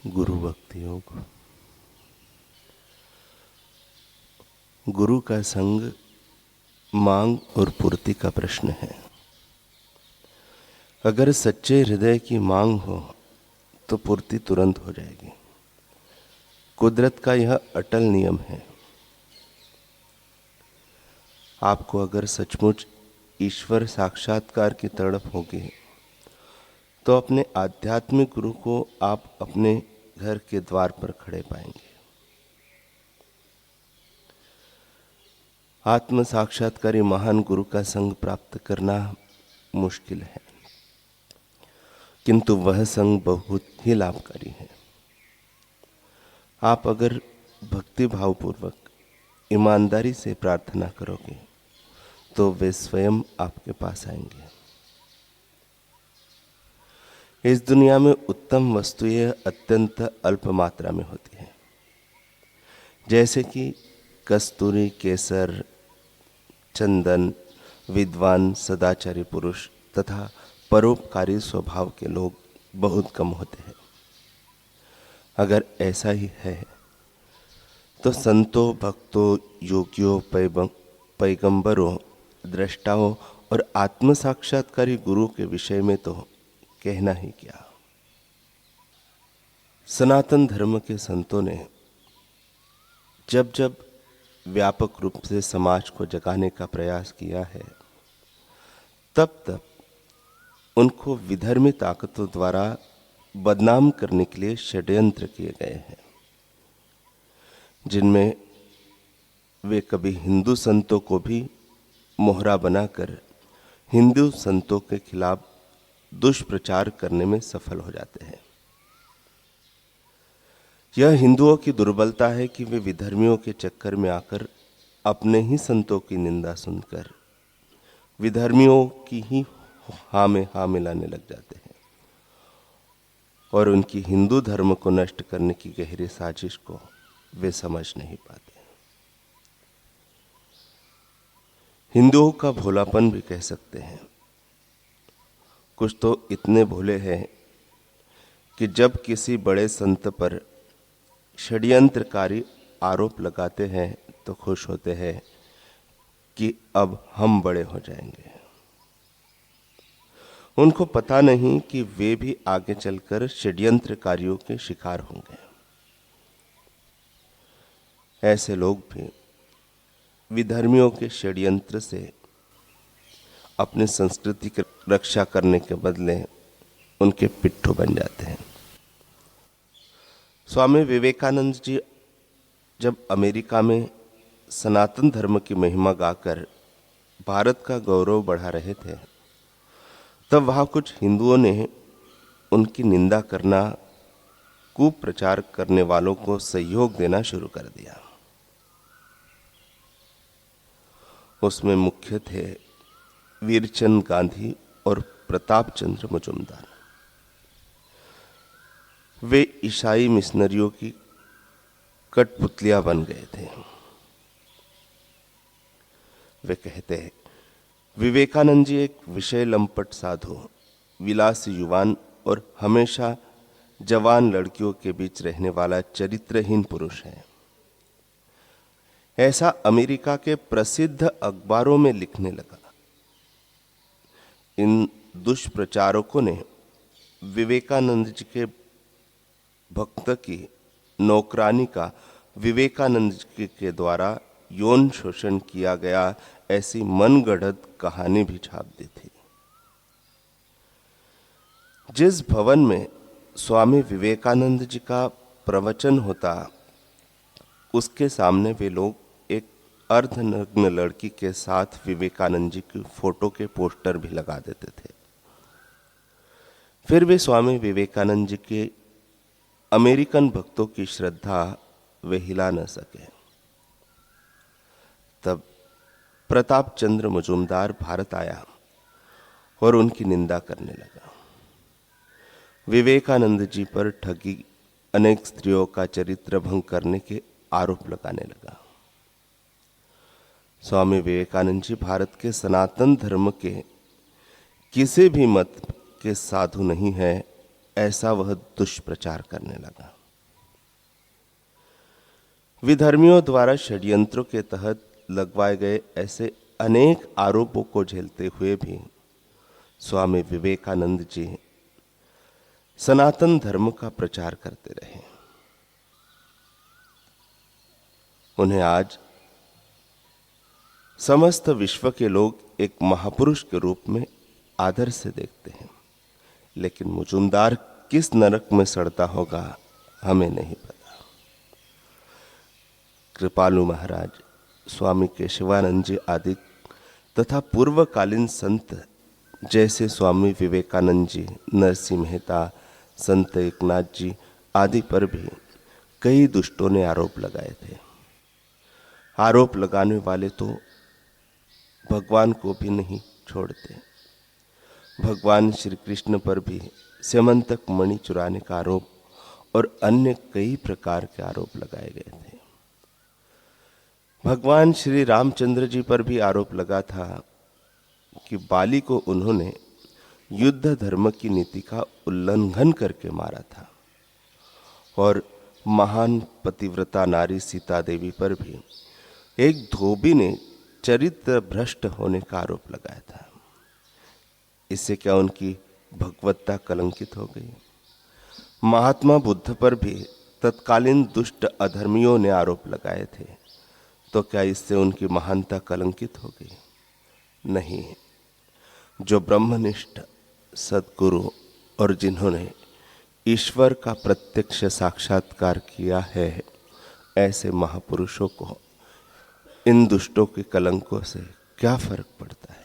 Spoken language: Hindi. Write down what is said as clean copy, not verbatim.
गुरु भक्ति योग। गुरु का संग मांग और पूर्ति का प्रश्न है। अगर सच्चे हृदय की मांग हो तो पूर्ति तुरंत हो जाएगी। कुदरत का यह अटल नियम है। आपको अगर सचमुच ईश्वर साक्षात्कार की तड़प होगी तो अपने आध्यात्मिक गुरु को आप अपने घर के द्वार पर खड़े पाएंगे। आत्म साक्षात्कारी महान गुरु का संग प्राप्त करना मुश्किल है, किंतु वह संग बहुत ही लाभकारी है। आप अगर भक्ति भावपूर्वक ईमानदारी से प्रार्थना करोगे तो वे स्वयं आपके पास आएंगे। इस दुनिया में उत्तम वस्तुएं अत्यंत अल्प मात्रा में होती हैं, जैसे कि कस्तूरी, केसर, चंदन, विद्वान, सदाचारी पुरुष तथा परोपकारी स्वभाव के लोग बहुत कम होते हैं। अगर ऐसा ही है तो संतों, भक्तों, योगियों, पैगंबरों, दृष्टाओं और आत्म साक्षात्कारी गुरु के विषय में तो कहना ही क्या। सनातन धर्म के संतों ने जब जब व्यापक रूप से समाज को जगाने का प्रयास किया है, तब तब उनको विधर्मी ताकतों द्वारा बदनाम करने के लिए षड्यंत्र किए गए हैं, जिनमें वे कभी हिंदू संतों को भी मोहरा बनाकर हिंदू संतों के खिलाफ दुष्प्रचार करने में सफल हो जाते हैं। यह हिंदुओं की दुर्बलता है कि वे विधर्मियों के चक्कर में आकर अपने ही संतों की निंदा सुनकर विधर्मियों की ही हाँ में हाँ मिलाने लग जाते हैं और उनकी हिंदू धर्म को नष्ट करने की गहरी साजिश को वे समझ नहीं पाते। हिंदुओं का भोलापन भी कह सकते हैं। कुछ तो इतने भोले हैं कि जब किसी बड़े संत पर षड्यंत्रकारी आरोप लगाते हैं तो खुश होते हैं कि अब हम बड़े हो जाएंगे। उनको पता नहीं कि वे भी आगे चलकर षड्यंत्रकारियों के शिकार होंगे। ऐसे लोग भी विधर्मियों के षड्यंत्र से अपनी संस्कृति की रक्षा करने के बदले उनके पिट्ठू बन जाते हैं। स्वामी विवेकानंद जी जब अमेरिका में सनातन धर्म की महिमा गाकर भारत का गौरव बढ़ा रहे थे, तब वहाँ कुछ हिंदुओं ने उनकी निंदा करना, कुप्रचार करने वालों को सहयोग देना शुरू कर दिया। उसमें मुख्य थे वीरचंद गांधी और प्रताप चंद्र मजूमदार। वे ईसाई मिशनरियों की कठपुतलियां बन गए थे। वे कहते हैं, विवेकानंद जी एक विषय लंपट साधु, विलासी युवान और हमेशा जवान लड़कियों के बीच रहने वाला चरित्रहीन पुरुष है। ऐसा अमेरिका के प्रसिद्ध अखबारों में लिखने लगा। इन दुष्प्रचारकों ने विवेकानंद जी के भक्त की नौकरानी का विवेकानंद जी के द्वारा यौन शोषण किया गया ऐसी मनगढ़ंत कहानी भी छाप दी थी। जिस भवन में स्वामी विवेकानंद जी का प्रवचन होता, उसके सामने वे लोग एक अर्धनग्न लड़की के साथ विवेकानंद जी की फोटो के पोस्टर भी लगा देते थे। फिर वे स्वामी विवेकानंद जी के अमेरिकन भक्तों की श्रद्धा वे हिला न सके। तब प्रताप चंद्र मजूमदार भारत आया और उनकी निंदा करने लगा। विवेकानंद जी पर ठगी, अनेक स्त्रियों का चरित्र भंग करने के आरोप लगाने लगा। स्वामी विवेकानंद जी भारत के सनातन धर्म के किसी भी मत के साधु नहीं है ऐसा वह दुष्प्रचार करने लगा। विधर्मियों द्वारा षड्यंत्रों के तहत लगवाए गए ऐसे अनेक आरोपों को झेलते हुए भी स्वामी विवेकानंद जी सनातन धर्म का प्रचार करते रहे। उन्हें आज समस्त विश्व के लोग एक महापुरुष के रूप में आदर से देखते हैं, लेकिन मुजुमदार किस नरक में सड़ता होगा हमें नहीं पता। कृपालु महाराज, स्वामी केशवानंद जी आदि तथा पूर्वकालीन संत जैसे स्वामी विवेकानंद जी, नरसिंह मेहता, संत एकनाथ जी आदि पर भी कई दुष्टों ने आरोप लगाए थे। आरोप लगाने वाले तो भगवान को भी नहीं छोड़ते। भगवान श्री कृष्ण पर भी स्यमंतक मणि चुराने का आरोप और अन्य कई प्रकार के आरोप लगाए गए थे। भगवान श्री रामचंद्र जी पर भी आरोप लगा था कि बाली को उन्होंने युद्ध धर्म की नीति का उल्लंघन करके मारा था, और महान पतिव्रता नारी सीता देवी पर भी एक धोबी ने चरित्र भ्रष्ट होने का आरोप लगाया था। इससे क्या उनकी भगवत्ता कलंकित हो गई? महात्मा बुद्ध पर भी तत्कालीन दुष्ट अधर्मियों ने आरोप लगाए थे, तो क्या इससे उनकी महानता कलंकित हो गई? नहीं। जो ब्रह्मनिष्ठ सद्गुरु और जिन्होंने ईश्वर का प्रत्यक्ष साक्षात्कार किया है, ऐसे महापुरुषों को इन दुष्टों के कलंकों से क्या फर्क पड़ता है?